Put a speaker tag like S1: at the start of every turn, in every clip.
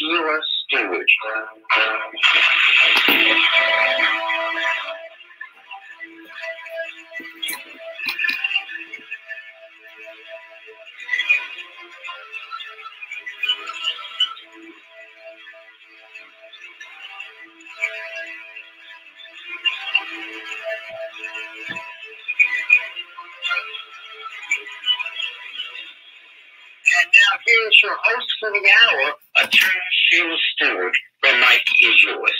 S1: Sheila Stewart. And now here's your host for the hour, Attorney Sheila Stewart. The mic is yours.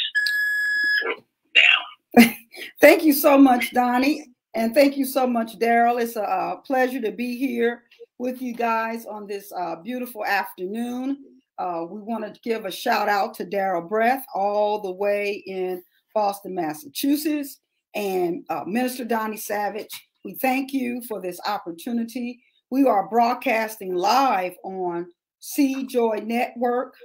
S1: Now.
S2: Thank you so much, Donnie. And thank you so much, Daryl. It's a pleasure to be here with you guys on this beautiful afternoon. We want to give a shout out to Daryl Breath all the way in Boston, Massachusetts, and Minister Donnie Savage. We thank you for this opportunity. We are broadcasting live on Sea Joy Network,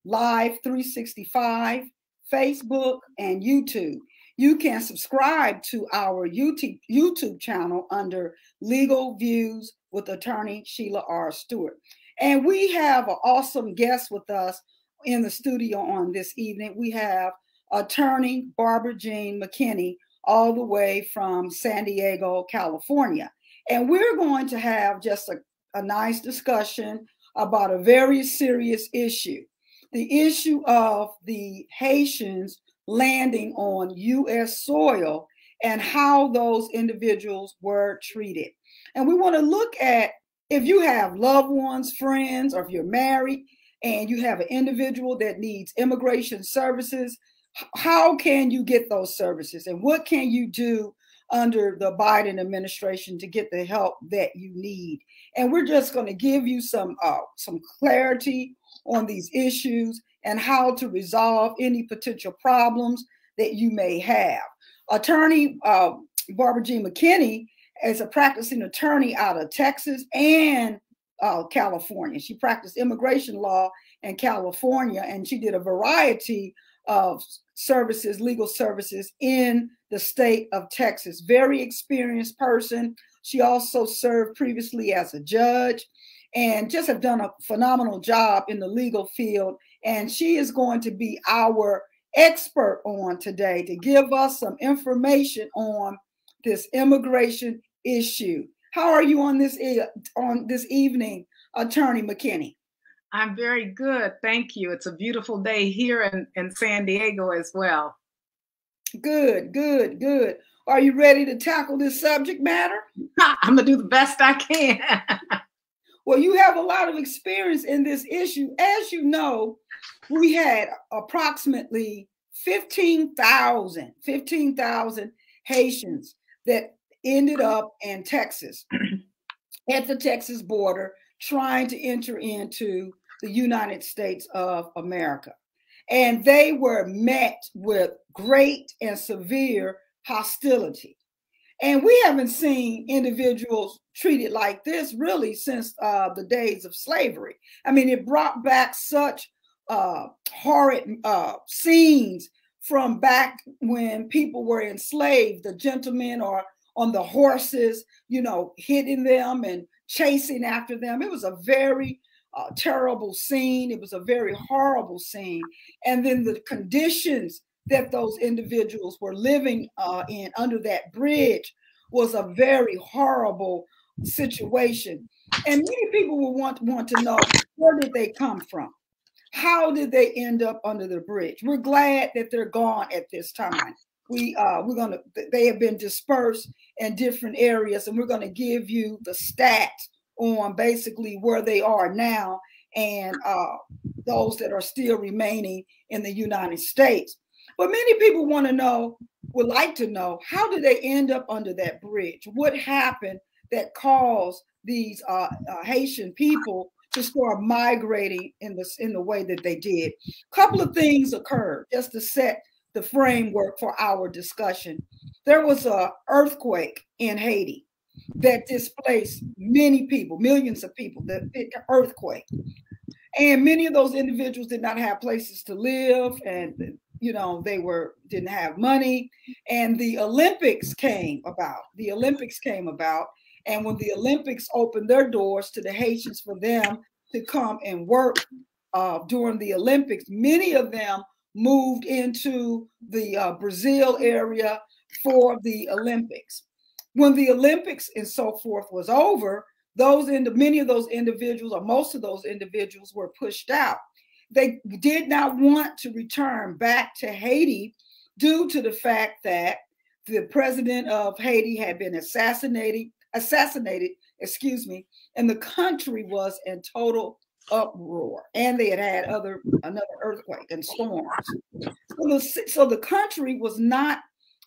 S2: Live 365, Facebook, and YouTube. You can subscribe to our YouTube channel under Legal Views with Attorney Sheila R. Stewart. And we have an awesome guest with us in the studio on this evening. We have Attorney Barbara J. McKinney, all the way from San Diego, California. And we're going to have just a nice discussion about a very serious issue. The issue of the Haitians landing on U.S. soil and how those individuals were treated. And we want to look at, if you have loved ones, friends, or if you're married and you have an individual that needs immigration services, how can you get those services? And what can you do under the Biden administration to get the help that you need? And we're just going to give you some clarity on these issues and how to resolve any potential problems that you may have. Attorney Barbara J. McKinney is a practicing attorney out of Texas and California. She practiced immigration law in California, and she did a variety of services, legal services in the state of Texas. Very experienced person. She also served previously as a judge and just have done a phenomenal job in the legal field. And she is going to be our expert on today to give us some information on this immigration issue. How are you on this evening, Attorney McKinney?
S3: I'm very good. Thank you. It's a beautiful day here in San Diego as well.
S2: Good, good, good. Are you ready to tackle this subject matter?
S3: I'm going to do the best I can.
S2: Well, you have a lot of experience in this issue. As you know, we had approximately 15,000 Haitians that ended up in Texas, at the Texas border, trying to enter into the United States of America. And they were met with great and severe hostility. And we haven't seen individuals treated like this really since the days of slavery. I mean, it brought back such horrid scenes from back when people were enslaved. The gentlemen are on the horses, you know, hitting them and chasing after them. It was a very terrible scene. It was a very horrible scene. And then the conditions that those individuals were living in under that bridge was a very horrible situation. And many people will want to know, where did they come from? How did they end up under the bridge? We're glad that they're gone at this time. They have been dispersed in different areas, and we're going to give you the stats on basically where they are now and those that are still remaining in the United States. But many people would like to know, how did they end up under that bridge? What happened that caused these Haitian people to start migrating in the way that they did? A couple of things occurred just to set the framework for our discussion. There was an earthquake in Haiti that displaced many people, millions of people, the earthquake. And many of those individuals did not have places to live, and they didn't have money. And the Olympics came about. And when the Olympics opened their doors to the Haitians for them to come and work during the Olympics, many of them moved into the Brazil area for the Olympics. When the Olympics and so forth was over, many of those individuals, or most of those individuals, were pushed out. They did not want to return back to Haiti due to the fact that the president of Haiti had been assassinated, and the country was in total uproar, and they had another earthquake and storms. So the country was not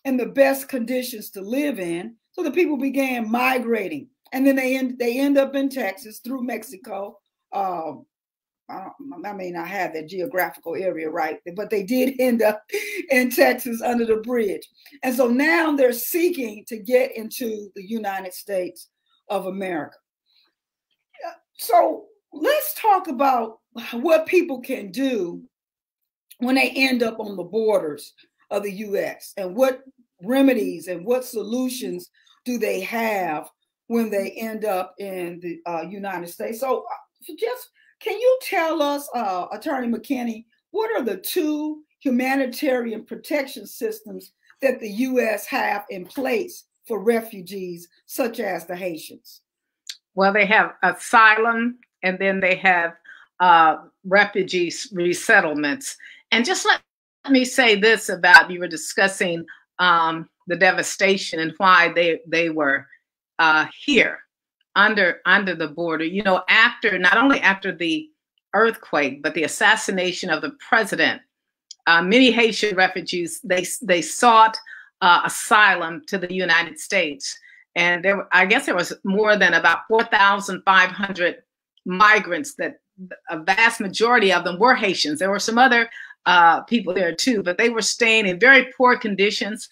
S2: in the best conditions to live in. So the people began migrating, and then they end up in Texas through Mexico. I may not have that geographical area right, but they did end up in Texas under the bridge. And so now they're seeking to get into the United States of America. So let's talk about what people can do when they end up on the borders of the U.S. and what remedies and what solutions do they have when they end up in the United States. So just can you tell us, Attorney McKinney, what are the 2 humanitarian protection systems that the U.S. have in place for refugees such as the Haitians?
S3: Well, they have asylum, and then they have refugee resettlements. And just let me say this about, you were discussing the devastation and why they were here under the border. You know, not only after the earthquake, but the assassination of the president, many Haitian refugees, they sought asylum to the United States. And I guess there was more than about 4,500 migrants, that a vast majority of them were Haitians. There were some other people there too, but they were staying in very poor conditions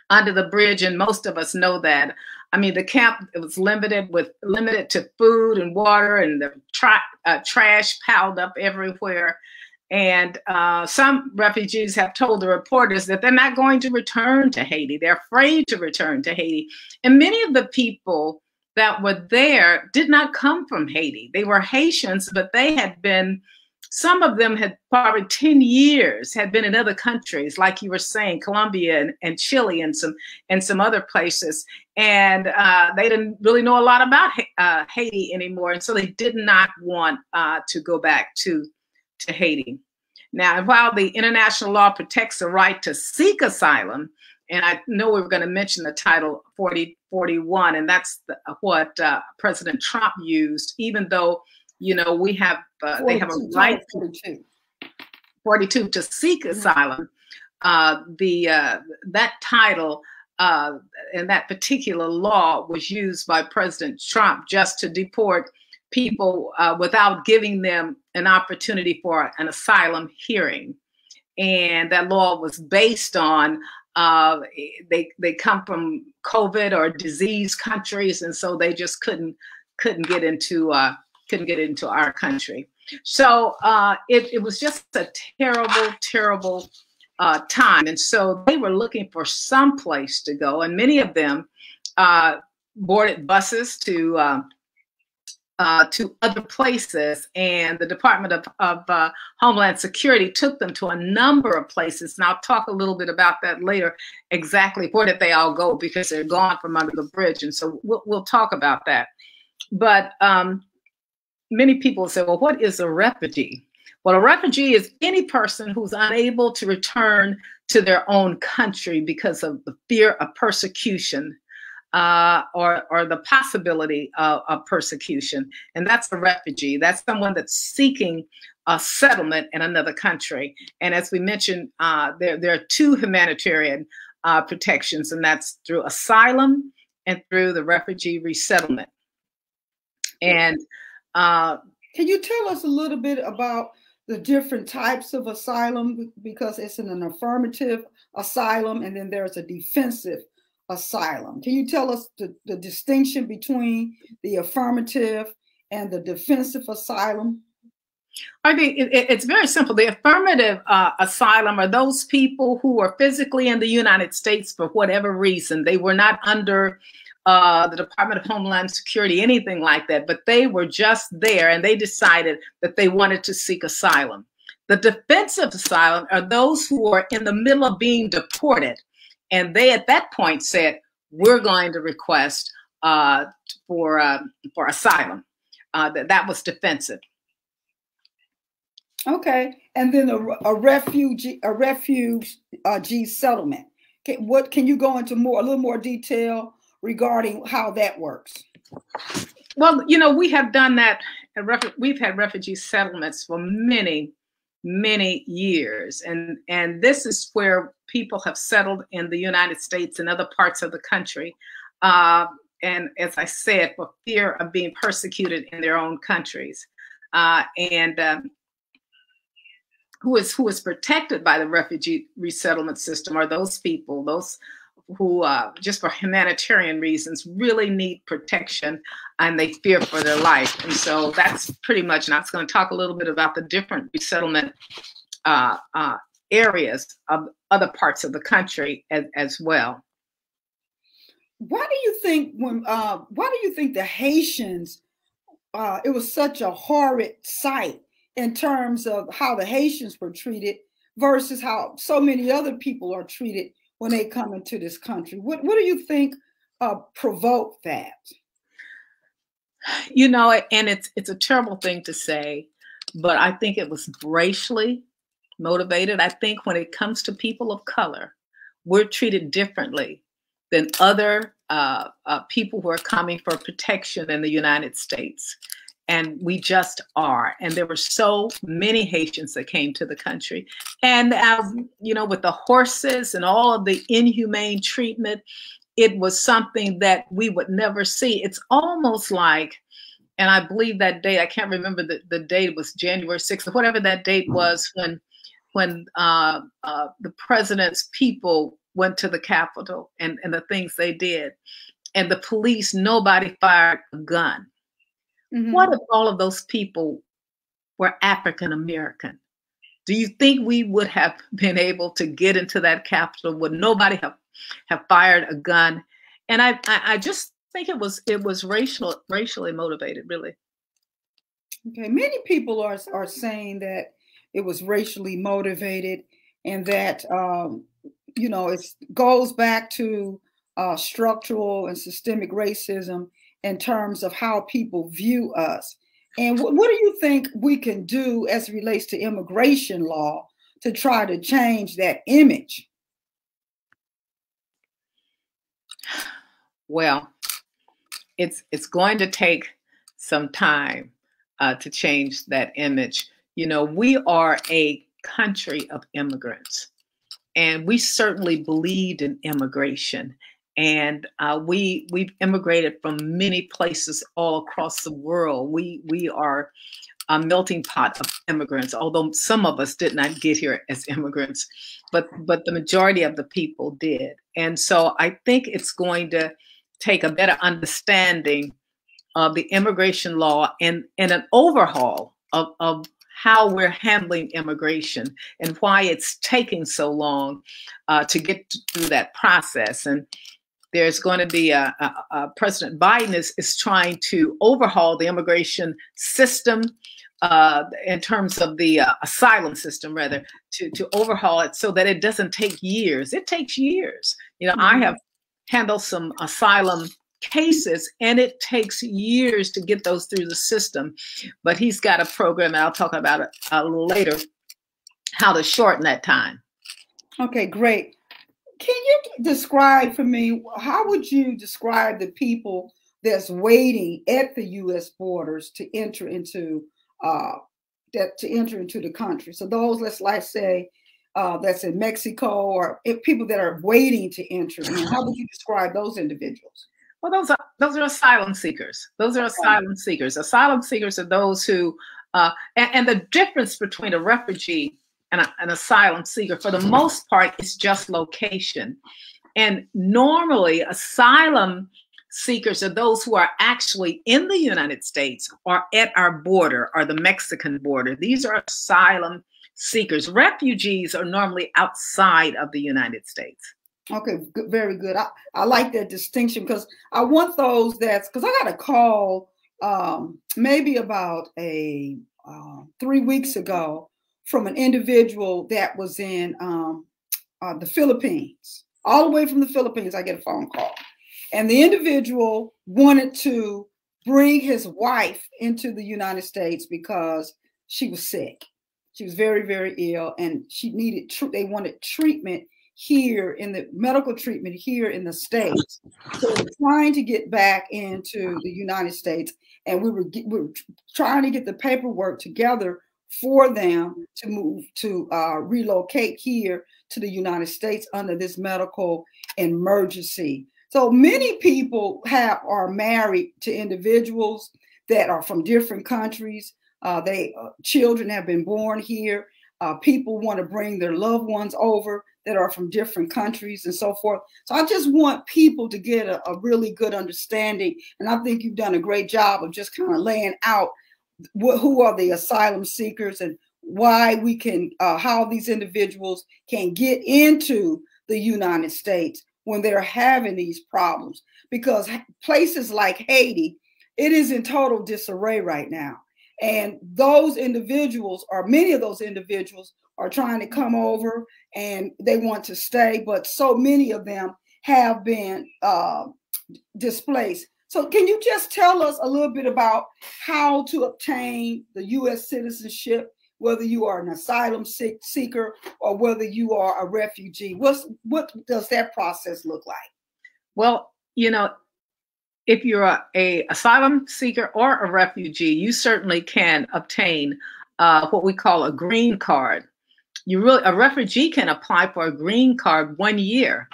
S3: under the bridge. And most of us know that. I mean, the camp, it was limited to food and water, and the trash piled up everywhere. And some refugees have told the reporters that they're not going to return to Haiti. They're afraid to return to Haiti. And many of the people that were there did not come from Haiti. They were Haitians, but they had been, some of them had probably 10 years, had been in other countries, like you were saying, Colombia and Chile and some other places. And they didn't really know a lot about Haiti anymore. And so they did not want to go back to Haiti. Now, while the international law protects the right to seek asylum, and I know we were going to mention the Title 41, and that's what President Trump used, even though, you know, we have, they have a right 42 to seek asylum. That title and that particular law was used by President Trump just to deport people without giving them an opportunity for an asylum hearing. And that law was based on they come from COVID or disease countries, and so they just couldn't get into our country. So it was just a terrible time, and so they were looking for some place to go, and many of them boarded buses to other places, and the Department of Homeland Security took them to a number of places. And I'll talk a little bit about that later, exactly where did they all go, because they're gone from under the bridge. And so we'll talk about that. But many people say, well, what is a refugee? Well, a refugee is any person who's unable to return to their own country because of the fear of persecution, or the possibility of persecution. And that's a refugee. That's someone that's seeking a settlement in another country. And as we mentioned, there are 2 humanitarian protections, and that's through asylum and through the refugee resettlement. And
S2: can you tell us a little bit about the different types of asylum? Because it's an affirmative asylum, and then there's a defensive asylum. Can you tell us the distinction between the affirmative and the defensive asylum?
S3: I think it's very simple. The affirmative asylum are those people who are physically in the United States for whatever reason. They were not under the Department of Homeland Security, anything like that, but they were just there and they decided that they wanted to seek asylum. The defensive asylum are those who are in the middle of being deported. And they, at that point, said, we're going to request for asylum. That was defensive.
S2: Okay, and then a refugee settlement. What can you go into a little more detail regarding how that works?
S3: Well, you know, we have done that. We've had refugee settlements for many, many years, and this is where people have settled in the United States and other parts of the country. And as I said, for fear of being persecuted in their own countries, who is protected by the refugee resettlement system are those people, those who just for humanitarian reasons really need protection and they fear for their life. And so that's pretty much, and I was going to talk a little bit about the different resettlement areas of other parts of the country as well.
S2: Why do you think the Haitians, it was such a horrid sight in terms of how the Haitians were treated versus how so many other people are treated when they come into this country? What do you think provoked that?
S3: You know, and it's a terrible thing to say, but I think it was racially motivated. I think when it comes to people of color, we're treated differently than other people who are coming for protection in the United States. And we just are. And there were so many Haitians that came to the country. And, you know, with the horses and all of the inhumane treatment, it was something that we would never see. It's almost like, and I believe that day, I can't remember the date, it was January 6th, or whatever that date was, when the president's people went to the Capitol and the things they did. And the police, nobody fired a gun. Mm-hmm. What if all of those people were African American? Do you think we would have been able to get into that Capitol? Would nobody have fired a gun? And I just think it was racially motivated, really.
S2: Okay, many people are saying that it was racially motivated, and that you know, it goes back to structural and systemic racism in terms of how people view us. And what do you think we can do as it relates to immigration law to try to change that image?
S3: Well, it's going to take some time to change that image. You know, we are a country of immigrants, and we certainly believed in immigration. And we've immigrated from many places all across the world. We are a melting pot of immigrants, although some of us did not get here as immigrants, but the majority of the people did. And so I think it's going to take a better understanding of the immigration law and an overhaul of how we're handling immigration and why it's taking so long to get through that process. And there's going to be President Biden is trying to overhaul the immigration system in terms of the asylum system, rather, to overhaul it so that it doesn't take years. It takes years. You know, I have handled some asylum cases, and it takes years to get those through the system. But he's got a program, and I'll talk about it a little later, how to shorten that time.
S2: Okay, great. Can you describe for me, how would you describe the people that's waiting at the U.S. borders to enter into the country? So those, let's say, that's in Mexico, or people that are waiting to enter in. How would you describe those individuals?
S3: Well, those are asylum seekers. Those are asylum seekers. Asylum seekers are those who, and the difference between a refugee and an asylum seeker, for the most part, is just location. And normally, asylum seekers are those who are actually in the United States or at our border or the Mexican border. These are asylum seekers. Refugees are normally outside of the United States.
S2: Okay, good, very good. I like that distinction because I want those because I got a call maybe about 3 weeks ago from an individual that was in the Philippines. All the way from the Philippines, I get a phone call. And the individual wanted to bring his wife into the United States because she was sick. She was very, very ill, and she needed, they wanted treatment here in the medical treatment here in the States. So we're trying to get back into the United States, and we were trying to get the paperwork together for them to move to relocate here to the United States under this medical emergency. So many people are married to individuals that are from different countries. Children have been born here. People want to bring their loved ones over that are from different countries and so forth. So I just want people to get a really good understanding. And I think you've done a great job of just kind of laying out who are the asylum seekers and why we can, how these individuals can get into the United States when they're having these problems. Because places like Haiti, it is in total disarray right now. And those individuals, or many of those individuals, are trying to come over and they want to stay, but so many of them have been displaced. So can you just tell us a little bit about how to obtain the U.S. citizenship, whether you are an asylum seeker or whether you are a refugee? What does that process look like?
S3: Well, you know, if you're a asylum seeker or a refugee, you certainly can obtain what we call a green card. A refugee can apply for a green card 1 year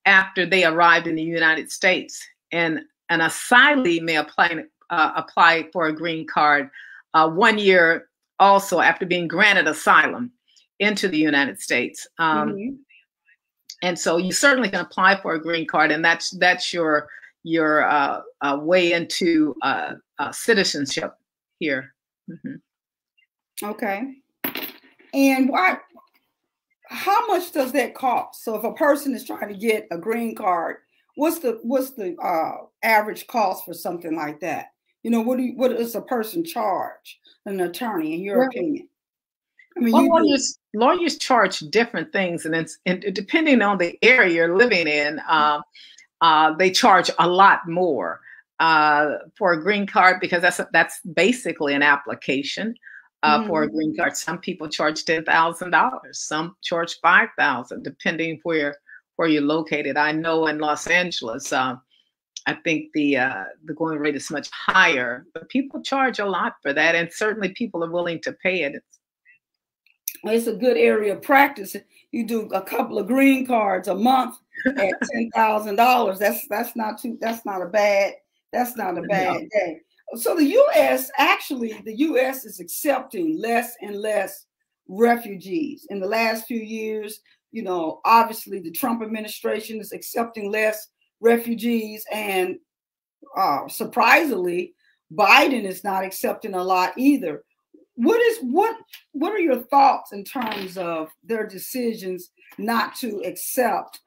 S3: after they arrived in the United States, and an asylee may apply for a green card 1 year also after being granted asylum into the United States. And so you certainly can apply for a green card, and that's your way into citizenship here.
S2: Okay. And how much does that cost? So if a person is trying to get a green card, what's the average cost for something like that? You know, what does a person charge an attorney in your opinion? I mean,
S3: lawyers charge different things, and depending on the area you're living in, they charge a lot more for a green card, because that's basically an application for a green card. Some people charge $10,000, some charge $5,000, depending where you're located. I know in Los Angeles, I think the going rate is much higher, but people charge a lot for that, and certainly people are willing to pay it.
S2: It's a good area of practice. You do a couple of green cards a month at $10,000. That's not a bad day. So the U.S. is accepting less and less refugees. In the last few years, you know, obviously the Trump administration is accepting less refugees, and surprisingly, Biden is not accepting a lot either. What are your thoughts in terms of their decisions not to accept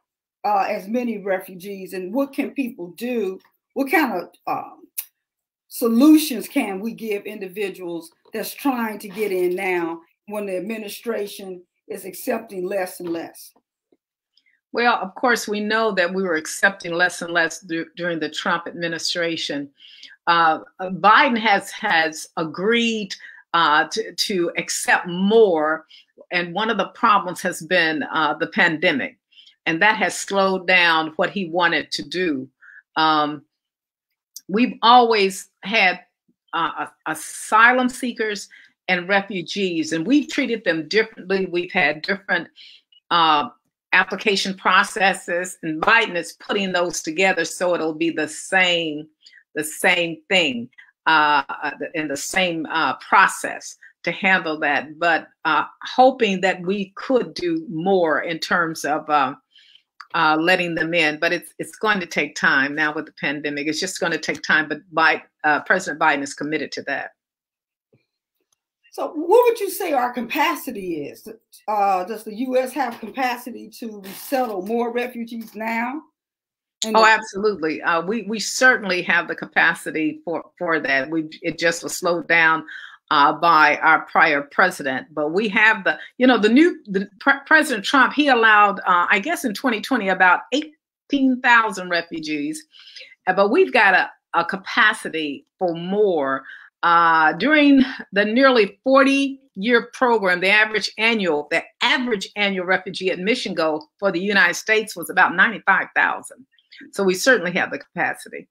S2: as many refugees, and what can people do? What kind of solutions can we give individuals that's trying to get in now when the administration is accepting less and less?
S3: Well, of course, we know that we were accepting less and less during the Trump administration. Biden has agreed to accept more, and one of the problems has been the pandemic, and that has slowed down what he wanted to do. We've always had asylum seekers and refugees, and we've treated them differently. We've had different application processes, and Biden is putting those together so it'll be the same thing in the same process to handle that. But hoping that we could do more in terms of letting them in, but it's going to take time now with the pandemic. It's just going to take time, but President Biden is committed to that.
S2: So what would you say our capacity is? Does the U.S. have capacity to resettle more refugees now?
S3: Oh, absolutely. We certainly have the capacity for that. It just was slowed down by our prior president, but we have President Trump. He allowed, I guess, in 2020 about 18,000 refugees, but we've got a capacity for more. During the nearly 40-year program, the average annual refugee admission goal for the United States was about 95,000. So we certainly have the capacity.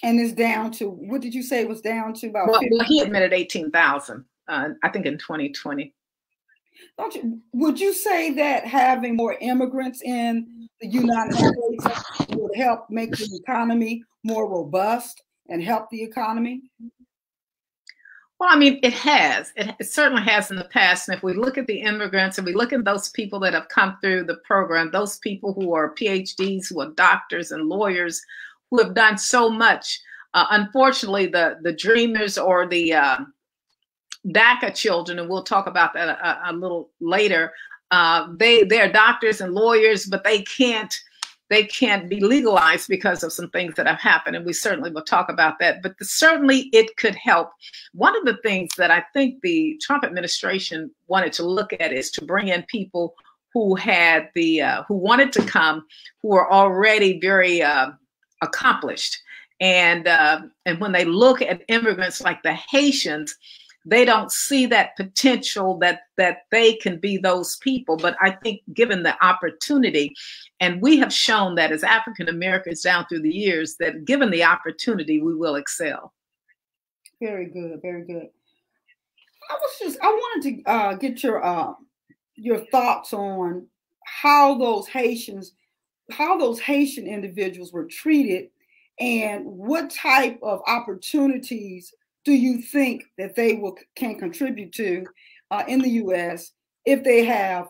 S2: And it's down to, what did you say it was down to? About
S3: well, he admitted 18,000, I think in 2020.
S2: Would you say that having more immigrants in the United States would help make the economy more robust and help the economy?
S3: Well, I mean, it has. It certainly has in the past. And if we look at the immigrants and we look at those people that have come through the program, those people who are PhDs, who are doctors and lawyers, who have done so much. Unfortunately, the dreamers or the DACA children, and we'll talk about that a little later, they're doctors and lawyers, but they can't be legalized because of some things that have happened, and we certainly will talk about that. But certainly it could help. One of the things that I think the Trump administration wanted to look at is to bring in people who had who wanted to come, who were already very accomplished, and when they look at immigrants like the Haitians, they don't see that potential that they can be those people. But I think given the opportunity, and we have shown that as African Americans down through the years, that given the opportunity, we will excel.
S2: Very good, very good. I wanted to get your thoughts on how those Haitian individuals were treated, and what type of opportunities do you think that they can contribute to in the U.S. if they have,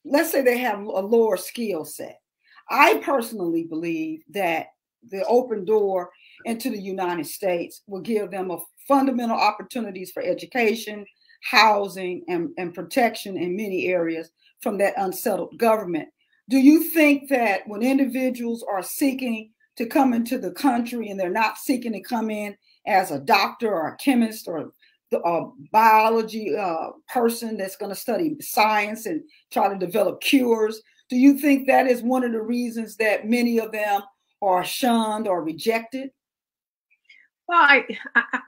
S2: let's say they have a lower skill set? I personally believe that the open door into the United States will give them a fundamental opportunities for education, housing, and protection in many areas from that unsettled government. Do you think that when individuals are seeking to come into the country and they're not seeking to come in as a doctor or a chemist or a biology person that's going to study science and try to develop cures, do you think that is one of the reasons that many of them are shunned or rejected?
S3: Well,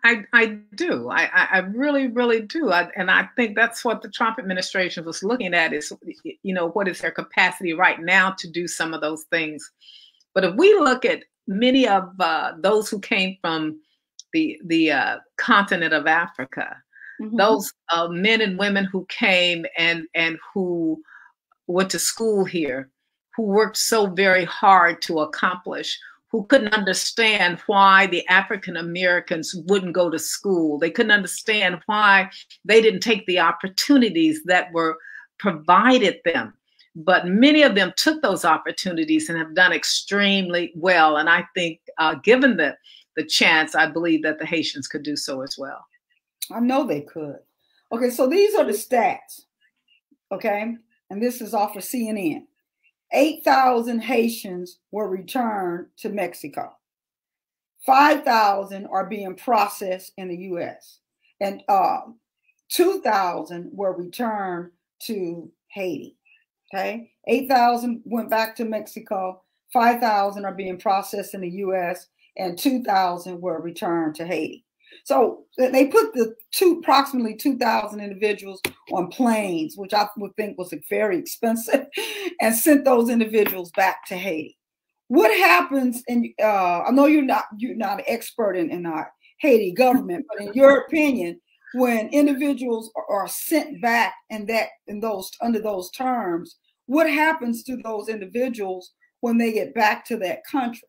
S3: I do. I really, really do. And I think that's what the Trump administration was looking at is, what is their capacity right now to do some of those things. But if we look at many of those who came from the continent of Africa, mm-hmm. those men and women who came and who went to school here, who worked so very hard to accomplish, who couldn't understand why the African Americans wouldn't go to school. They couldn't understand why they didn't take the opportunities that were provided them. But many of them took those opportunities and have done extremely well. And I think given the chance, I believe that the Haitians could do so as well.
S2: I know they could. Okay, so these are the stats, okay? And this is off of CNN. 8,000 Haitians were returned to Mexico. 5,000 are being processed in the U.S. And 2,000 were returned to Haiti. Okay, 8,000 went back to Mexico. 5,000 are being processed in the U.S. and 2,000 were returned to Haiti. So they put the approximately 2,000 individuals on planes, which I would think was very expensive, and sent those individuals back to Haiti. What happens? And I know you're not an expert in our Haiti government, but in your opinion, when individuals are sent back under those terms, what happens to those individuals when they get back to that country?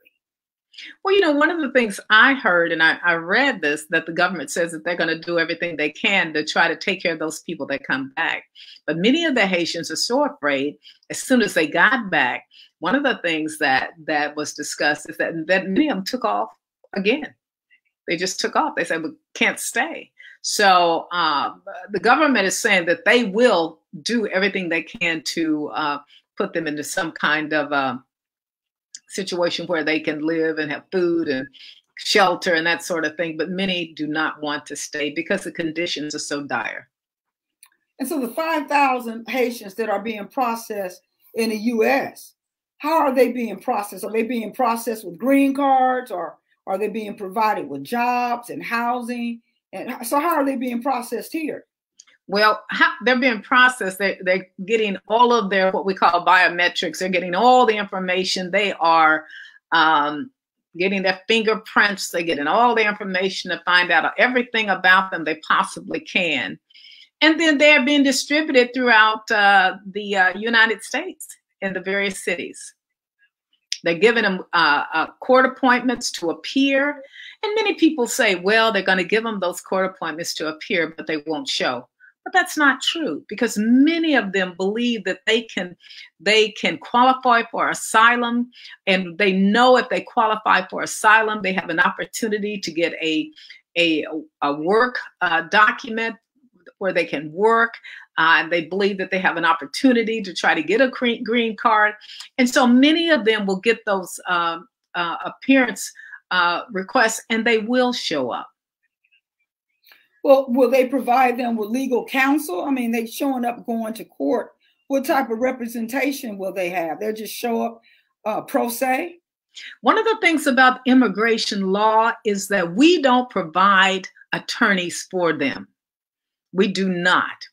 S3: Well, one of the things I heard, and I read this, that the government says that they're going to do everything they can to try to take care of those people that come back. But many of the Haitians are so afraid, as soon as they got back, one of the things that was discussed is that many of them took off again. They just took off. They said, we can't stay. So the government is saying that they will do everything they can to put them into some kind of situation where they can live and have food and shelter and that sort of thing. But many do not want to stay because the conditions are so dire.
S2: And so the 5,000 Haitians that are being processed in the U.S., how are they being processed? Are they being processed with green cards, or are they being provided with jobs and housing? And so how are they being processed here?
S3: Well, they're being processed. They're getting all of their, what we call biometrics. They're getting all the information. They are getting their fingerprints. They're getting all the information to find out everything about them they possibly can. And then they're being distributed throughout the United States in the various cities. They're giving them court appointments to appear. And many people say, well, they're going to give them those court appointments to appear, but they won't show. But that's not true, because many of them believe that they can qualify for asylum, and they know if they qualify for asylum, they have an opportunity to get a work document where they can work. They believe that they have an opportunity to try to get a green card. And so many of them will get those appearance requests, and they will show up.
S2: Well, will they provide them with legal counsel? I mean, they showing up, going to court. What type of representation will they have? They'll just show up pro se?
S3: One of the things about immigration law is that we don't provide attorneys for them. We do not.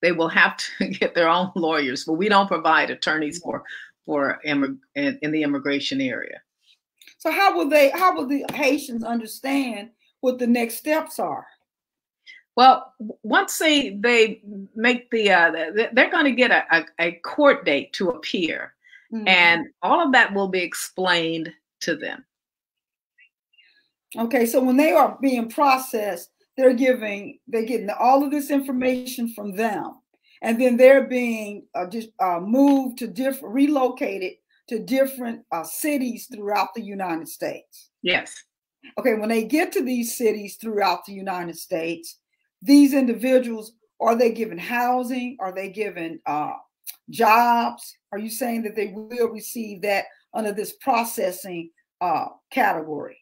S3: They will have to get their own lawyers, but we don't provide attorneys in the immigration area.
S2: So how will the Haitians understand what the next steps are?
S3: Well, once they make they're going to get a court date to appear, and all of that will be explained to them.
S2: Okay, so when they are being processed, they're getting all of this information from them, and then they're being moved to relocated to different cities throughout the United States.
S3: Yes.
S2: Okay, when they get to these cities throughout the United States, these individuals, are they given housing? Are they given jobs? Are you saying that they will receive that under this processing category?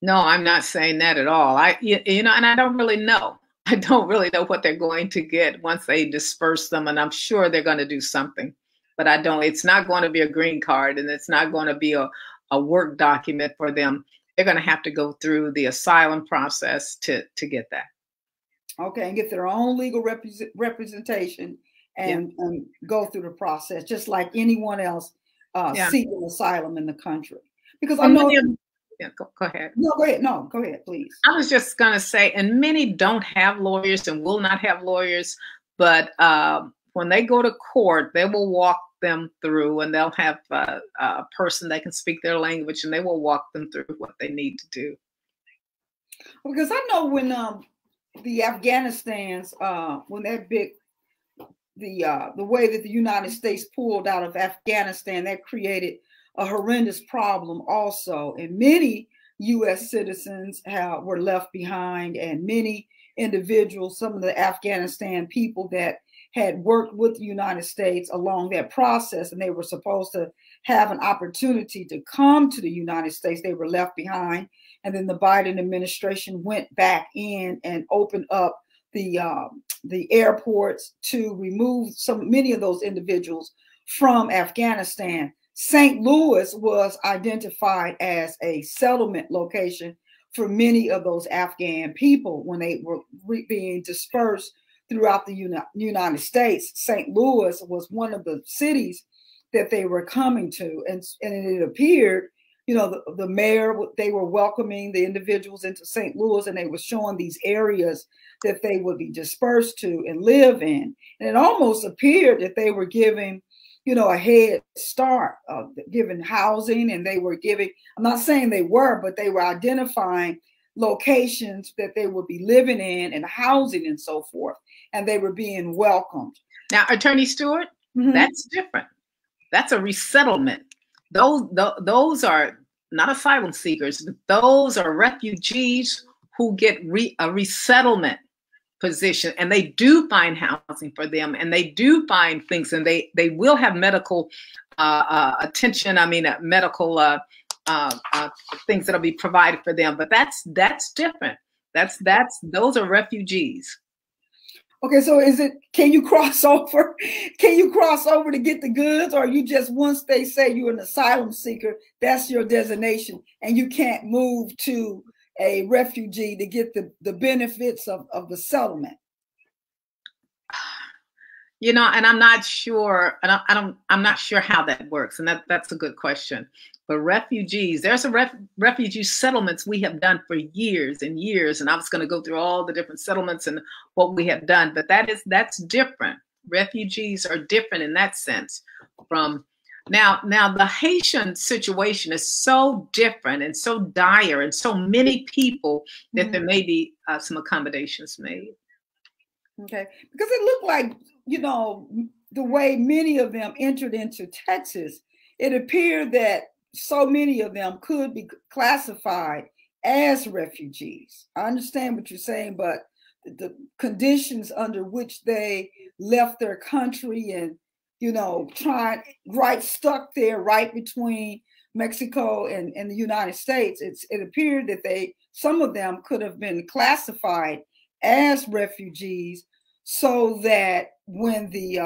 S3: No, I'm not saying that at all. And I don't really know. I don't really know what they're going to get once they disperse them, and I'm sure they're going to do something. But I don't. It's not going to be a green card, and it's not going to be a work document for them. They're going to have to go through the asylum process to get that.
S2: Okay, and get their own legal representation and go through the process, just like anyone else seeking asylum in the country. Because I know.
S3: Go ahead.
S2: No, go ahead. No, go ahead, please.
S3: I was just going to say, and many don't have lawyers and will not have lawyers, but when they go to court, they will walk them through, and they'll have a person that can speak their language, and they will walk them through what they need to do.
S2: Because I know when the Afghanistans, when that the way that the United States pulled out of Afghanistan, that created a horrendous problem also. And many U.S. citizens were left behind, and many individuals, some of the Afghanistan people that had worked with the United States along that process, and they were supposed to have an opportunity to come to the United States, they were left behind. And then the Biden administration went back in and opened up the airports to remove many of those individuals from Afghanistan. St. Louis was identified as a settlement location for many of those Afghan people when they were being dispersed throughout the United States. St. Louis was one of the cities that they were coming to. And it appeared, the mayor, they were welcoming the individuals into St. Louis, and they were showing these areas that they would be dispersed to and live in. And it almost appeared that they were giving a head start, giving housing, and they were giving, I'm not saying they were, but they were identifying locations that they would be living in and housing and so forth, and they were being welcomed.
S3: Now, Attorney Stuart, that's different. That's a resettlement. Those are not asylum seekers. Those are refugees who get a resettlement position, and they do find housing for them, and they do find things, and they will have medical attention. I mean, medical things that'll be provided for them. But that's different. Those are refugees.
S2: Okay, so can you cross over? Can you cross over to get the goods, or you just, once they say you're an asylum seeker, that's your designation, and you can't move to a refugee to get the benefits of the settlement?
S3: You know, and I'm not sure, and I'm not sure how that works, and that's a good question. But refugees, there's a refugee settlements we have done for years and years, and I was going to go through all the different settlements and what we have done, but that's different. Refugees are different in that sense from now. The Haitian situation is so different and so dire, and so many people that there may be some accommodations made.
S2: Okay, because it looked like, you know, the way many of them entered into Texas, it appeared that so many of them could be classified as refugees. I understand what you're saying, but the conditions under which they left their country and, you know, stuck there right between Mexico and the United States, it appeared that some of them could have been classified as refugees, so that when the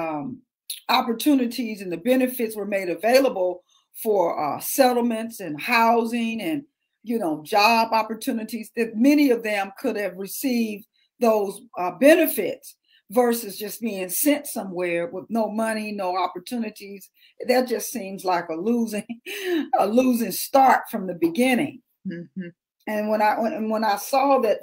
S2: opportunities and the benefits were made available for settlements and housing and, you know, job opportunities, that many of them could have received those benefits versus just being sent somewhere with no money, no opportunities. That just seems like a losing start from the beginning. Mm-hmm. And when I saw that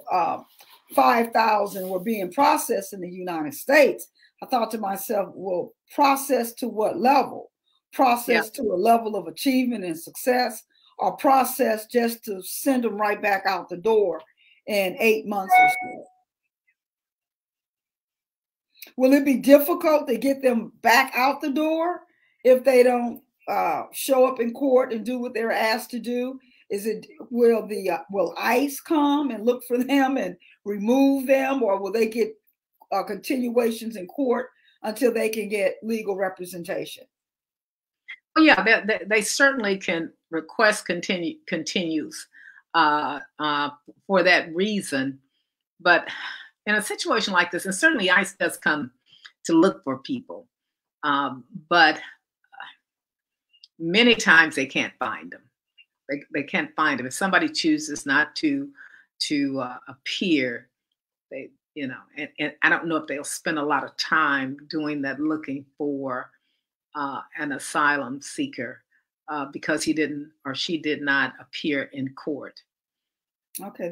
S2: 5,000 were being processed in the United States, I thought to myself, well, processed to what level? Processed to a level of achievement and success, or processed just to send them right back out the door in 8 months or so? Will it be difficult to get them back out the door if they don't show up in court and do what they're asked to do? Will ICE come and look for them and remove them, or will they get continuations in court until they can get legal representation?
S3: Oh yeah, they certainly can request continues for that reason. But in a situation like this, and certainly ICE does come to look for people, but many times they can't find them. They can't find them. If somebody chooses not to appear, they, you know, and I don't know if they'll spend a lot of time doing that, looking for an asylum seeker because he didn't or she did not appear in court.
S2: Okay,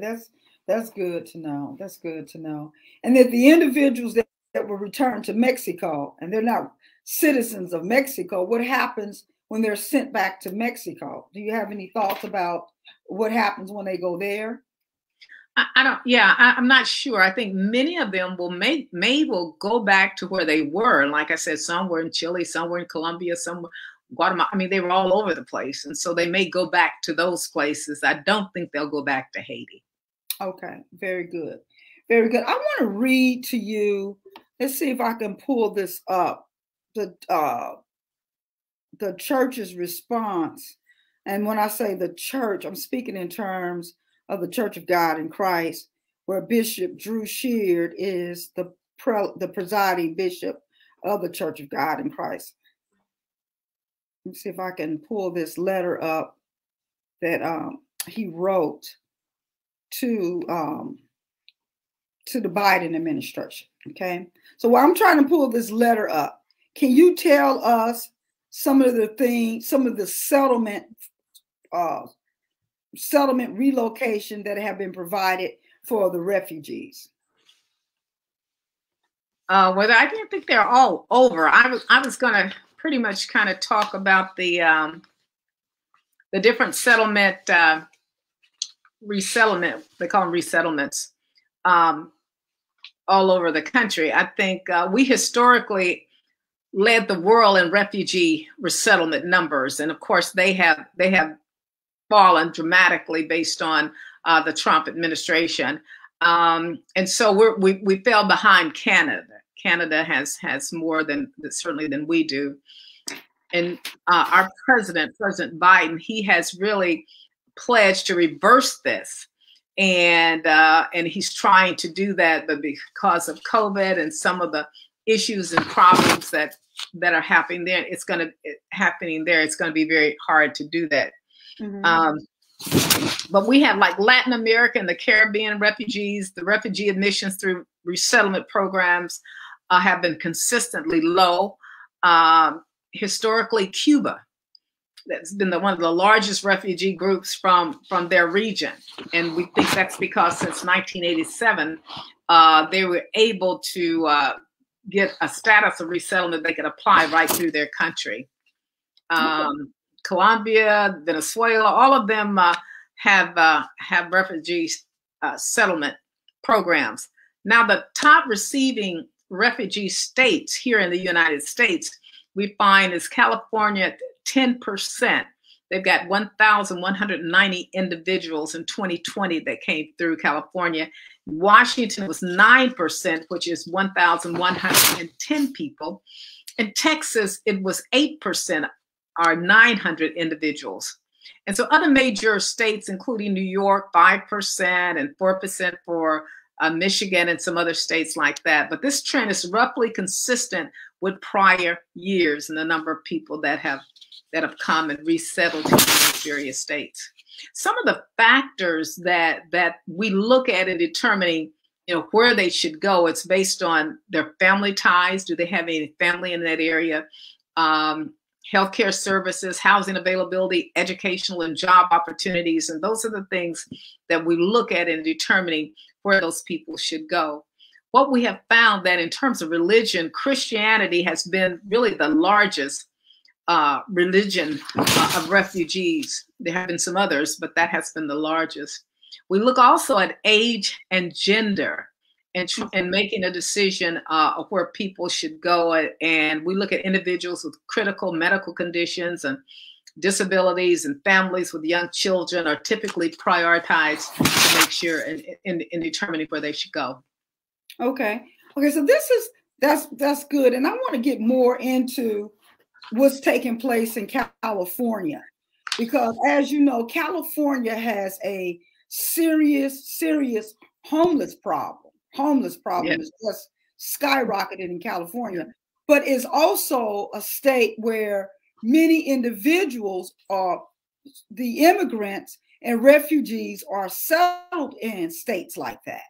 S2: that's good to know. That's good to know. And that the individuals that were returned to Mexico and they're not citizens of Mexico, what happens when they're sent back to Mexico? Do you have any thoughts about what happens when they go there?
S3: I'm not sure. I think many of them will go back to where they were. And like I said, some were in Chile, some were in Colombia, some were Guatemala. I mean, they were all over the place. And so they may go back to those places. I don't think they'll go back to Haiti. Okay,
S2: very good. Very good. I want to read to you. Let's see if I can pull this up. The church's response. And when I say the church, I'm speaking in terms of the Church of God in Christ, where Bishop Drew Sheard is the presiding bishop of the Church of God in Christ. Let me see if I can pull this letter up that he wrote to the Biden administration. Okay, so while I'm trying to pull this letter up, can you tell us some of the settlement relocation that have been provided for the refugees?
S3: Well, I didn't think they're all over. I was going to pretty much kind of talk about the different settlement resettlement. They call them resettlements all over the country. I think we historically led the world in refugee resettlement numbers, and of course they have fallen dramatically based on the Trump administration. And so we fell behind Canada. Canada has more than certainly than we do. And our President Biden, he has really pledged to reverse this. And he's trying to do that, but because of COVID and some of the issues and problems that are happening there, it's going to be very hard to do that. Mm-hmm. But we have like Latin America and the Caribbean refugees. The refugee admissions through resettlement programs have been consistently low. Historically, Cuba, that's been one of the largest refugee groups from their region. And we think that's because since 1987, they were able to get a status of resettlement they could apply right through their country. Colombia, Venezuela, all of them have refugee settlement programs. Now, the top receiving refugee states here in the United States, we find is California at 10%. They've got 1,190 individuals in 2020 that came through California. Washington was 9%, which is 1,110 people. In Texas, it was 8%, or 900 individuals. And so other major states, including New York, 5% and 4% for Michigan and some other states like that. But this trend is roughly consistent with prior years and the number of people that have come and resettled in these various states. Some of the factors that we look at in determining, where they should go, it's based on their family ties. Do they have any family in that area? Healthcare services, housing availability, educational and job opportunities. And those are the things that we look at in determining where those people should go. What we have found that in terms of religion, Christianity has been really the largest religion of refugees. There have been some others, but that has been the largest. We look also at age and gender and making a decision of where people should go. And we look at individuals with critical medical conditions and disabilities, and families with young children are typically prioritized to make sure in determining where they should go.
S2: Okay. So that's good. And I want to get more into what's taking place in California, because as you know, California has a serious homeless problem. Homeless problem is just skyrocketed in California, but is also a state where many individuals the immigrants and refugees are settled in states like that.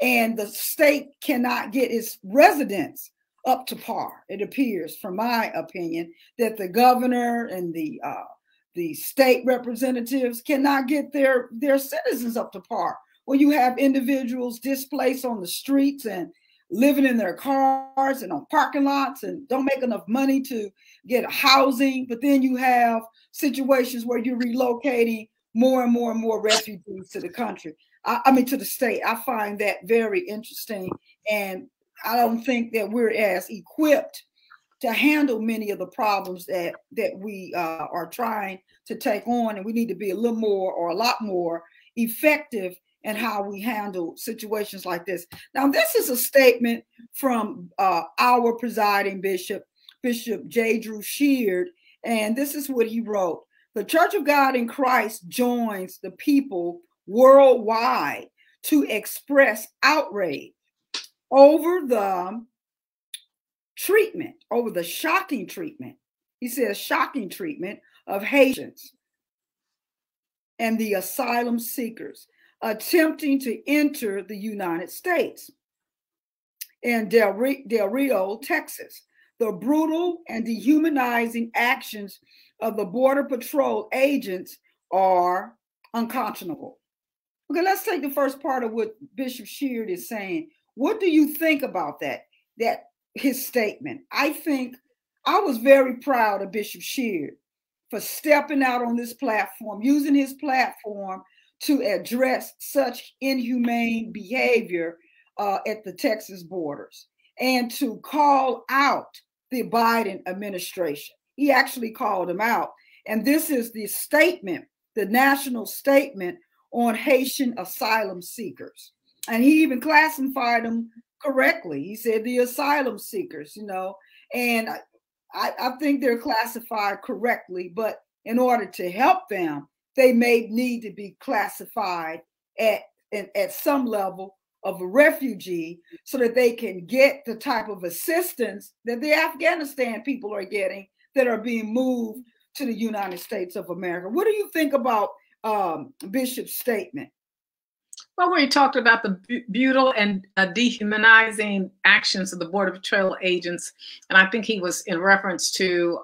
S2: And the state cannot get its residents up to par. It appears, from my opinion, that the governor and the state representatives cannot get their citizens up to par. When you have individuals displaced on the streets and living in their cars and on parking lots and don't make enough money to get housing, but then you have situations where you're relocating more and more refugees to the country. To the state. I find that very interesting, and I don't think that we're as equipped to handle many of the problems that we are trying to take on, and we need to be a lot more effective in how we handle situations like this. Now, this is a statement from our presiding bishop, Bishop J. Drew Sheard, and this is what he wrote. The Church of God in Christ joins the people worldwide to express outrage over the shocking treatment. He says shocking treatment of Haitians and the asylum seekers attempting to enter the United States in Del Rio, Texas. The brutal and dehumanizing actions of the Border Patrol agents are unconscionable. Okay, let's take the first part of what Bishop Sheard is saying. What do you think about that his statement? I think I was very proud of Bishop Sheard for stepping out on this platform, using his platform to address such inhumane behavior at the Texas borders and to call out the Biden administration. He actually called him out. And this is the statement, the national statement on Haitian asylum seekers. And he even classified them correctly. He said the asylum seekers, you know, and I think they're classified correctly, but in order to help them, they may need to be classified at some level of a refugee so that they can get the type of assistance that the Afghanistan people are getting that are being moved to the United States of America. What do you think about Bishop's statement?
S3: Well, when he talked about the brutal and dehumanizing actions of the Border Patrol agents, and I think he was in reference to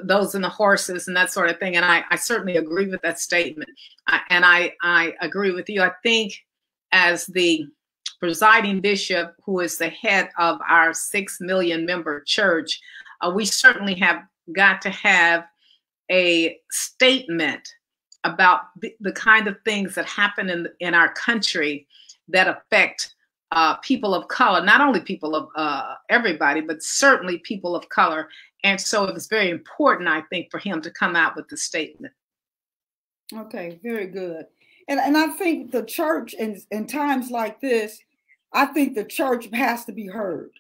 S3: those in the horses and that sort of thing, and I certainly agree with that statement. I agree with you. I think as the presiding bishop, who is the head of our 6 million member church, we certainly have got to have a statement about the kind of things that happen in our country that affect people of color, not only people of everybody, but certainly people of color. And so it was very important, I think, for him to come out with the statement.
S2: Okay, very good. And I think the church in times like this, I think the church has to be heard.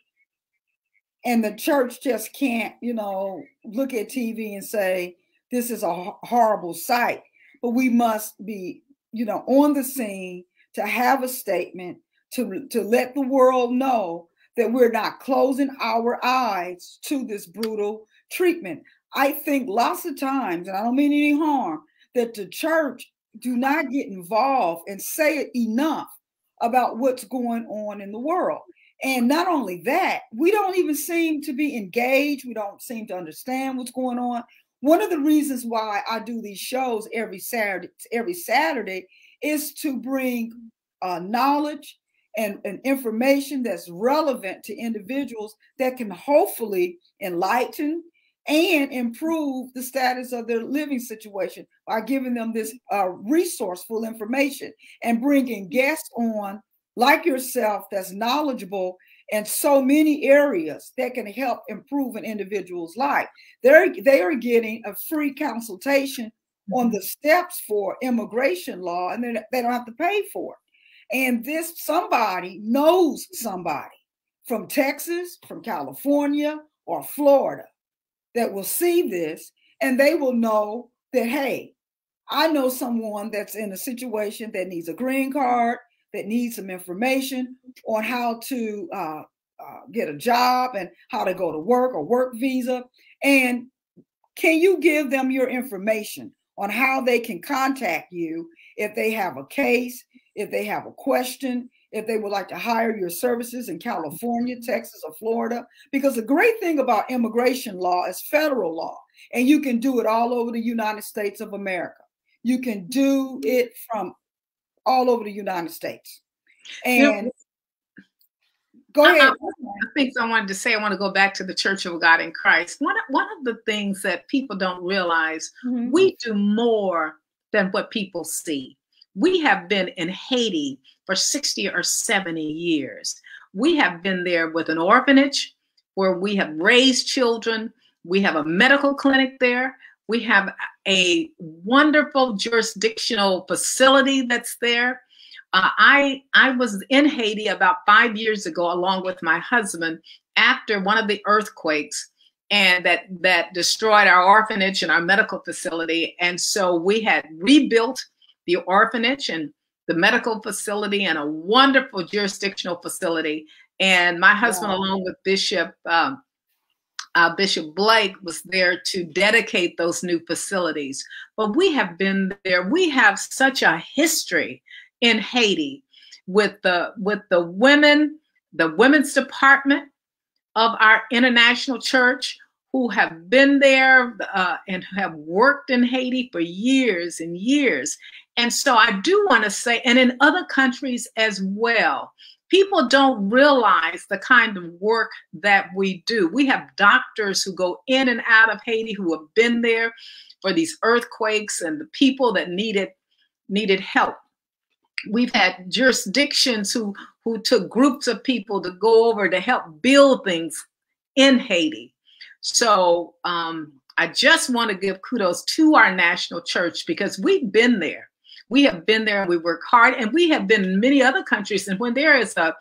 S2: And the church just can't, you know, look at TV and say, this is a horrible sight. But we must be, you know, on the scene to have a statement to let the world know that we're not closing our eyes to this brutal treatment. I think lots of times, and I don't mean any harm, that the church do not get involved and say it enough about what's going on in the world. And not only that, we don't even seem to be engaged. We don't seem to understand what's going on. One of the reasons why I do these shows every Saturday is to bring knowledge and information that's relevant to individuals that can hopefully enlighten and improve the status of their living situation by giving them this resourceful information and bringing guests on like yourself that's knowledgeable in so many areas that can help improve an individual's life. They are getting a free consultation on the steps for immigration law, and they don't have to pay for it. And this somebody knows somebody from Texas, from California, or Florida that will see this, and they will know that, hey, I know someone that's in a situation that needs a green card, that needs some information on how to get a job and how to go to work or work visa. And can you give them your information on how they can contact you if they have a case, if they have a question, if they would like to hire your services in California, Texas, or Florida? Because the great thing about immigration law is federal law, and you can do it all over the United States of America. You can do it from all over the United States. And go ahead.
S3: I think I wanted to say, I want to go back to the Church of God in Christ. One of the things that people don't realize, we do more than what people see. We have been in Haiti for 60 or 70 years. We have been there with an orphanage where we have raised children. We have a medical clinic there. We have a wonderful jurisdictional facility that's there. I was in Haiti about 5 years ago, along with my husband, after one of the earthquakes, and that destroyed our orphanage and our medical facility. And so we had rebuilt the orphanage and the medical facility and a wonderful jurisdictional facility. And my husband, along with Bishop Blake, was there to dedicate those new facilities. But we have been there. We have such a history in Haiti with the women's department of our international church, who have been there and have worked in Haiti for years and years. And so I do want to say, and in other countries as well, people don't realize the kind of work that we do. We have doctors who go in and out of Haiti who have been there for these earthquakes and the people that needed help. We've had jurisdictions who took groups of people to go over to help build things in Haiti. So I just want to give kudos to our national church, because we've been there. We have been there and we work hard, and we have been in many other countries. And when there is a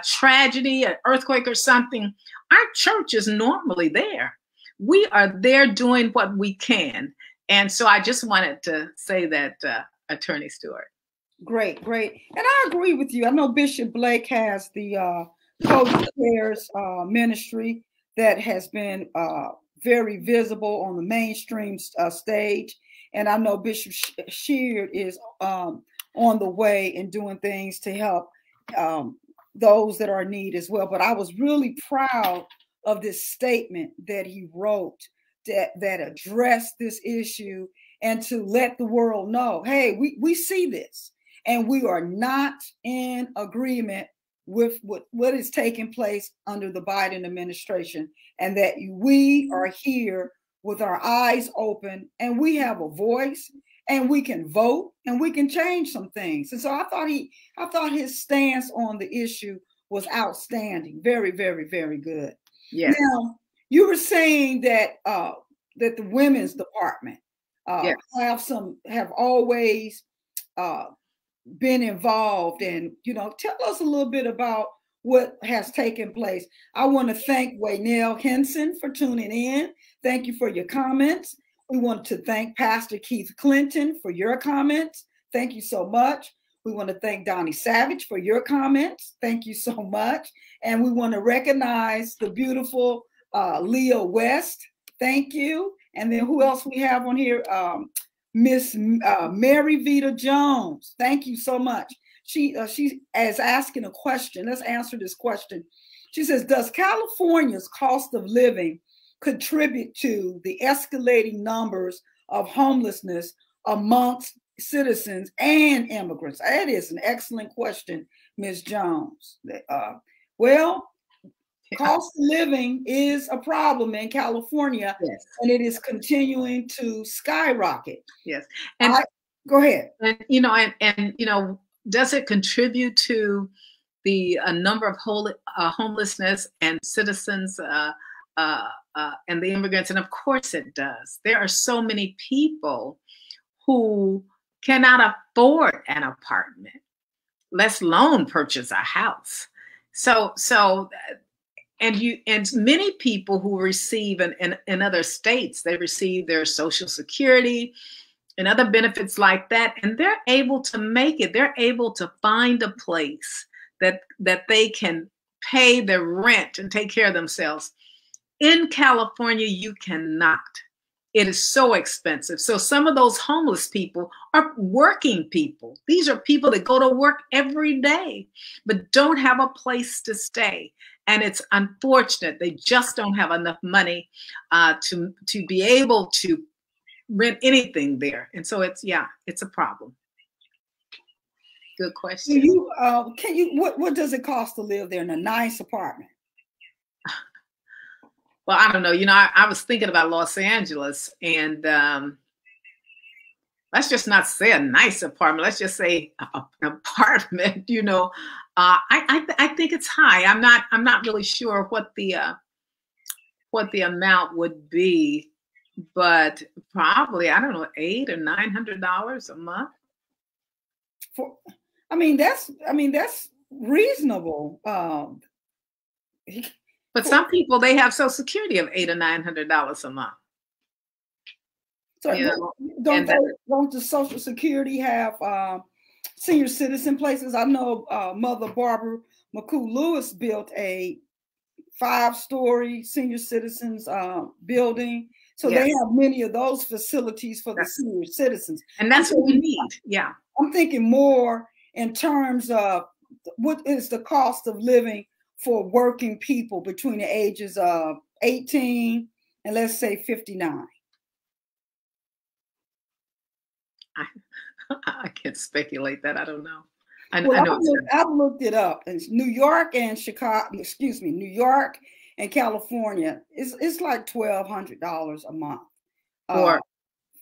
S3: tragedy, an earthquake or something, our church is normally there. We are there doing what we can. And so I just wanted to say that, Attorney Stuart.
S2: Great, great. And I agree with you. I know Bishop Blake has the co-chairs ministry that has been very visible on the mainstream stage. And I know Bishop Sheard is on the way and doing things to help those that are in need as well. But I was really proud of this statement that he wrote that addressed this issue, and to let the world know, hey, we see this, and we are not in agreement with what is taking place under the Biden administration, and that we are here with our eyes open, and we have a voice, and we can vote, and we can change some things. And so I thought his stance on the issue was outstanding. Very, very, very good.
S3: Yeah.
S2: Now, you were saying that that the women's department have always been involved, and tell us a little bit about what has taken place. I want to thank Waynell Henson for tuning in. Thank you for your comments. We want to thank Pastor Keith Clinton for your comments. Thank you so much. We want to thank Donnie Savage for your comments. Thank you so much. And we want to recognize the beautiful Leah West. Thank you. And then who else we have on here? Miss Mary Vita Jones. Thank you so much. She is asking a question. Let's answer this question. She says, does California's cost of living contribute to the escalating numbers of homelessness amongst citizens and immigrants? That is an excellent question, Ms. Jones. Well, cost of living is a problem in California,
S3: yes,
S2: and it is continuing to skyrocket.
S3: Yes, and
S2: go ahead.
S3: And does it contribute to the number of homelessness and citizens and the immigrants? And of course it does. There are so many people who cannot afford an apartment, let alone purchase a house. And many people who receive in other states, they receive their Social Security and other benefits like that, and they're able to make it. They're able to find a place that they can pay their rent and take care of themselves. In California, you cannot. It is so expensive. So some of those homeless people are working people. These are people that go to work every day, but don't have a place to stay. And it's unfortunate. They just don't have enough money to be able to rent anything there. And so it's a problem. Good question.
S2: What does it cost to live there in a nice apartment?
S3: Well, I don't know. I was thinking about Los Angeles, and let's just not say a nice apartment. Let's just say an apartment. I think it's high. I'm not really sure what the amount would be, but probably, I don't know, $800 or $900 a month.
S2: That's reasonable.
S3: But some people, they have Social Security of $800 or $900 a month.
S2: So don't the Social Security have senior citizen places? I know Mother Barbara McCoo Lewis built a 5-story senior citizens building. So
S3: yes,
S2: they have many of those facilities for the senior citizens.
S3: And that's what we need. Yeah.
S2: I'm thinking more in terms of what is the cost of living for working people between the ages of 18 and let's say 59.
S3: I can't speculate that. I don't know.
S2: I've looked it up. It's New York and New York and California. It's like $1,200 a month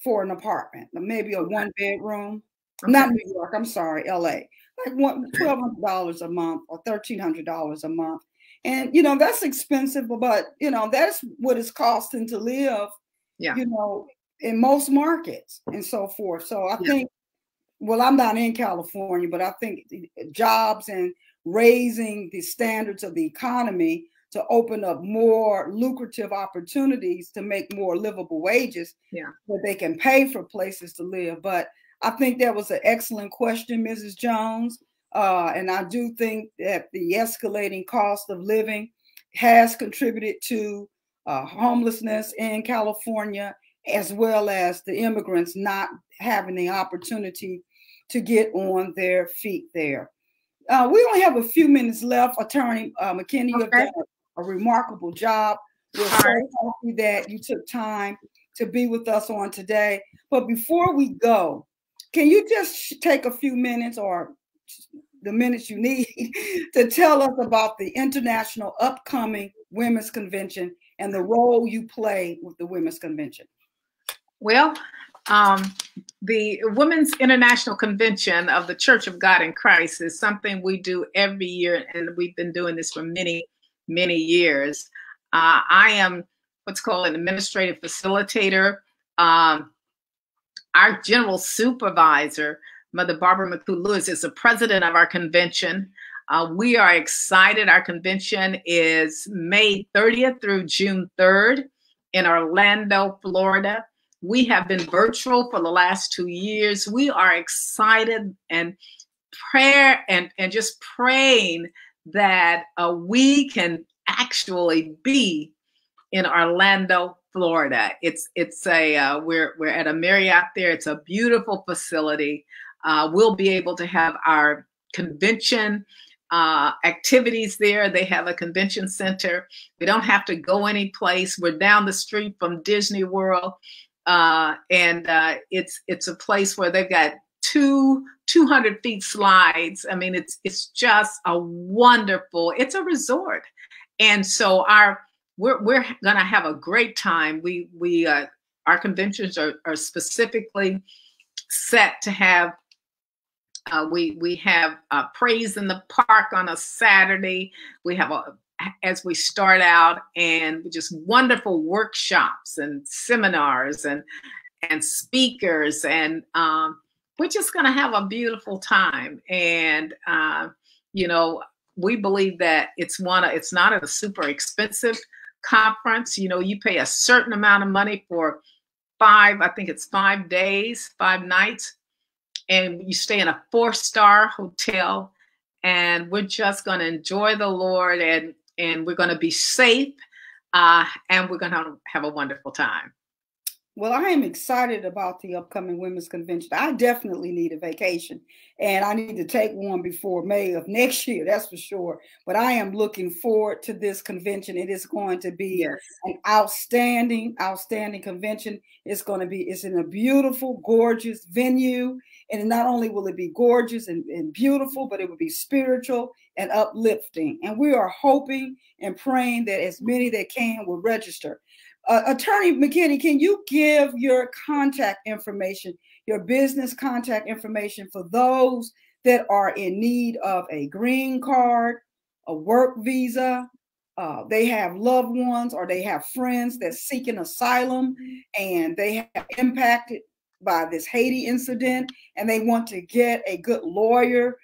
S2: for an apartment, maybe a 1-bedroom. Okay. Not New York. I'm sorry, LA. Like $1,200 a month or $1,300 a month, and that's expensive. But that's what it's costing to live. Yeah. In most markets and so forth. So I think well, I'm not in California, but I think jobs and raising the standards of the economy to open up more lucrative opportunities to make more livable wages, so they can pay for places to live. But I think that was an excellent question, Mrs. Jones. And I do think that the escalating cost of living has contributed to homelessness in California, as well as the immigrants not having the opportunity to get on their feet there. We only have a few minutes left. Attorney McKinney, you have done a remarkable job. We're so happy that you took time to be with us on today. But before we go, can you just take a few minutes, or the minutes you need, to tell us about the international upcoming Women's Convention and the role you play with the Women's Convention?
S3: Well, the Women's International Convention of the Church of God in Christ is something we do every year, and we've been doing this for many, many years. I am what's called an administrative facilitator. Our general supervisor, Mother Barbara J, is the president of our convention. We are excited. Our convention is May 30th through June 3rd in Orlando, Florida. We have been virtual for the last 2 years. We are excited and just praying that we can actually be in Orlando, Florida. We're at a Marriott there. It's a beautiful facility. We'll be able to have our convention activities there. They have a convention center. We don't have to go any place. We're down the street from Disney World. It's a place where they've got 200 feet slides. I mean, it's just a wonderful, it's a resort. And so we're going to have a great time. Our conventions are specifically set to have, we have praise in the park on a Saturday. We have as we start out, and just wonderful workshops and seminars and speakers, and we're just going to have a beautiful time. And we believe that it's not a super expensive conference. You pay a certain amount of money for 5 days, 5 nights, and you stay in a 4-star hotel, and we're just going to enjoy the Lord, and we're going to be safe, and we're going to have a wonderful time.
S2: Well, I am excited about the upcoming Women's Convention. I definitely need a vacation, and I need to take one before May of next year, that's for sure. But I am looking forward to this convention. It is going to be an outstanding convention. It's in a beautiful, gorgeous venue. And not only will it be gorgeous and beautiful, but it will be spiritual and uplifting. And we are hoping and praying that as many that can will register. Attorney McKinney, can you give your contact information, your business contact information, for those that are in need of a green card, a work visa, they have loved ones or they have friends that seek an asylum, and they have impacted by this Haiti incident, and they want to get a good lawyer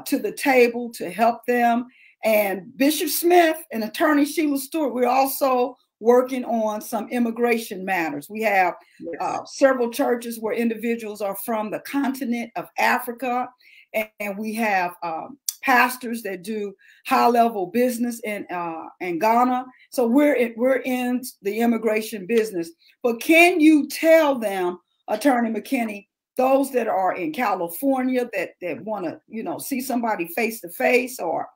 S2: to the table to help them? And Bishop Smith and Attorney Sheila Stewart, we're also working on some immigration matters. We have several churches where individuals are from the continent of Africa, and we have pastors that do high-level business in Ghana. So we're in the immigration business. But can you tell them, Attorney McKinney, those that are in California that want to, see somebody face to face, or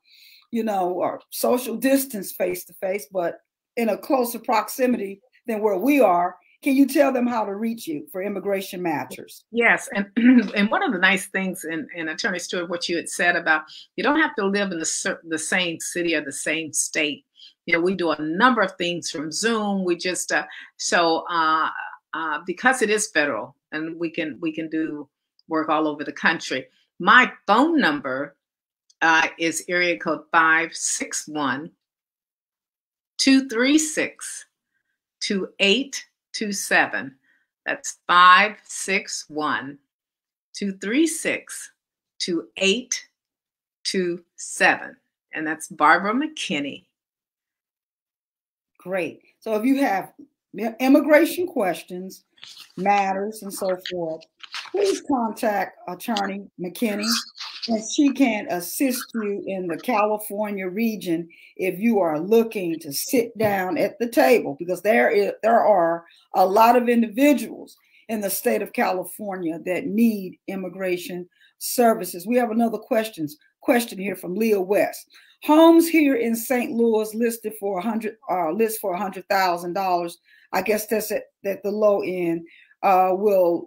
S2: social distance face to face, but in a closer proximity than where we are, can you tell them how to reach you for immigration matters?
S3: Yes, and one of the nice things, in Attorney Stewart, what you had said about, you don't have to live in the same city or the same state. We do a number of things from Zoom. We just because it is federal, and we can do work all over the country. My phone number is area code 561-236-2827. That's 561 236-2827. And that's Barbara McKinney.
S2: Great. So if you have immigration questions, matters, and so forth, please contact Attorney McKinney, and she can assist you in the California region if you are looking to sit down at the table, because there are a lot of individuals in the state of California that need immigration services. We have another question here from Leah West. Homes here in St. Louis listed for $100,000. I guess that's at the low end. What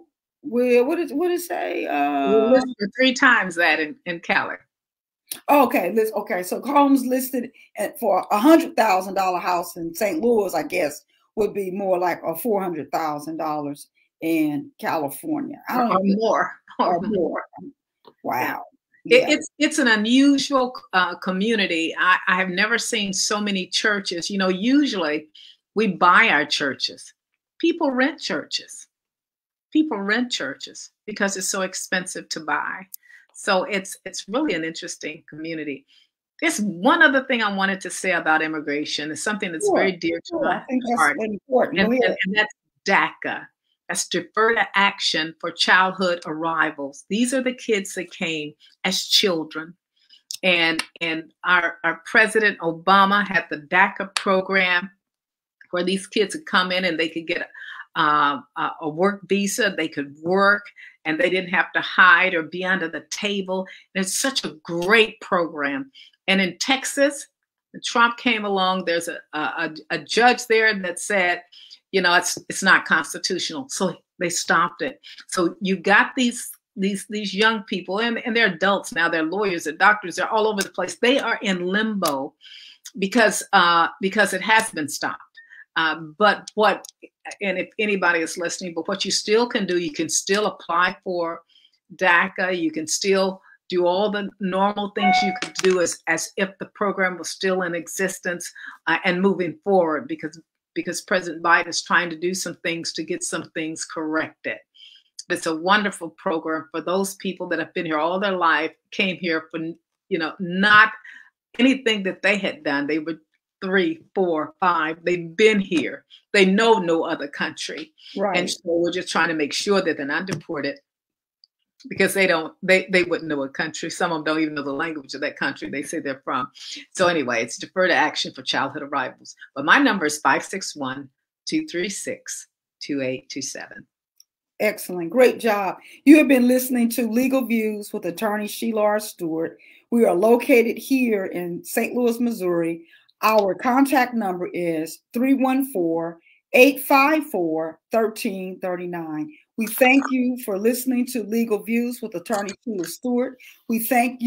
S2: did it say?
S3: We're listed for 3 times that in Cali.
S2: Okay, okay. So homes listed for $100,000 house in St. Louis, I guess, would be more like a $400,000 in California. I don't know. Or more. Wow.
S3: Yeah. It's an unusual community. I have never seen so many churches. You know, usually we buy our churches. People rent churches. People rent churches because it's so expensive to buy. So it's really an interesting community. There's one other thing I wanted to say about immigration. It's something that's very dear to my heart. That's important. And that's DACA. That's Deferred Action for Childhood Arrivals. These are the kids that came as children. And our President Obama had the DACA program where these kids would come in and they could get a work visa, they could work, and they didn't have to hide or be under the table. And it's such a great program. And in Texas, when Trump came along, there's a judge there that said, you know, it's not constitutional. So they stopped it. So you got these young people, and they're adults now, they're lawyers, they're doctors, they're all over the place. They are in limbo because it has been stopped. But if anybody is listening, but what you still can do, you can still apply for DACA. You can still do all the normal things you could do as if the program was still in existence and moving forward, because President Biden is trying to do some things to get some things corrected. It's a wonderful program for those people that have been here all their life, came here for, you know, not anything that they had done. They were 3, 4, 5. They've been here. They know no other country. Right. And so we're just trying to make sure that they're not deported, because they wouldn't know a country. Some of them don't even know the language of that country they say they're from. So anyway, it's Deferred Action for Childhood Arrivals. But my number is 561-236-2827.
S2: Excellent. Great job. You have been listening to Legal Views with Attorney Sheila R. Stewart. We are located here in St. Louis, Missouri. Our contact number is 314-854-1339. We thank you for listening to Legal Views with Attorney Sheila Stewart. We thank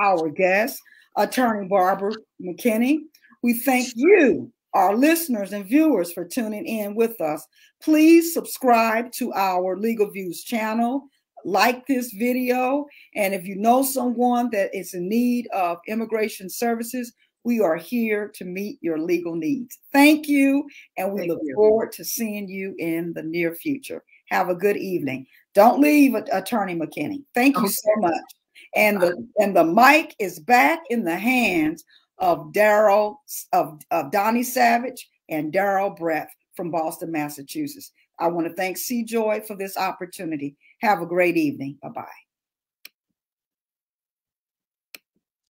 S2: our guest, Attorney Barbara McKinney. We thank you, our listeners and viewers, for tuning in with us. Please subscribe to our Legal Views channel, like this video, and if you know someone that is in need of immigration services, we are here to meet your legal needs. Thank you, and we look forward to seeing you in the near future. Have a good evening. Don't leave, Attorney McKinney. Thank you so much. And the mic is back in the hands of Donnie Savage and Daryl Brett from Boston, Massachusetts. I want to thank C. Joy for this opportunity. Have a great evening. Bye-bye.